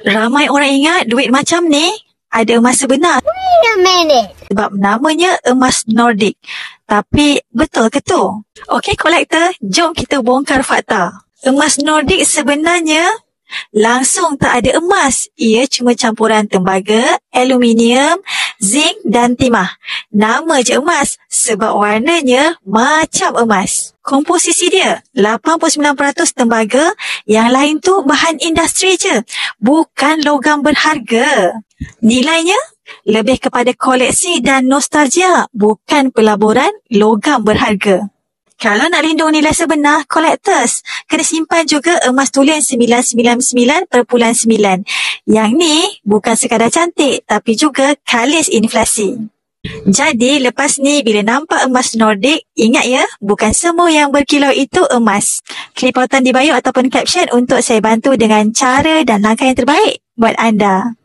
Ramai orang ingat duit macam ni ada emas sebenar. Wait a minute. Sebab namanya emas Nordic. Tapi betul ke tu? Okey, kolektor, jom kita bongkar fakta. Emas Nordic sebenarnya langsung tak ada emas. Ia cuma campuran tembaga, aluminium, zinc dan timah. Nama je emas sebab warnanya macam emas. Komposisi dia 89% tembaga, yang lain tu bahan industri je, bukan logam berharga. Nilainya lebih kepada koleksi dan nostalgia, bukan pelaburan logam berharga. Kalau nak lindung nilai sebenar, collectors kena simpan juga emas tulen 999.9. Yang ni bukan sekadar cantik, tapi juga kalis inflasi. Jadi lepas ni bila nampak emas Nordic, ingat ya, bukan semua yang berkilau itu emas. Klik pautan di bio ataupun caption untuk saya bantu dengan cara dan langkah yang terbaik buat anda.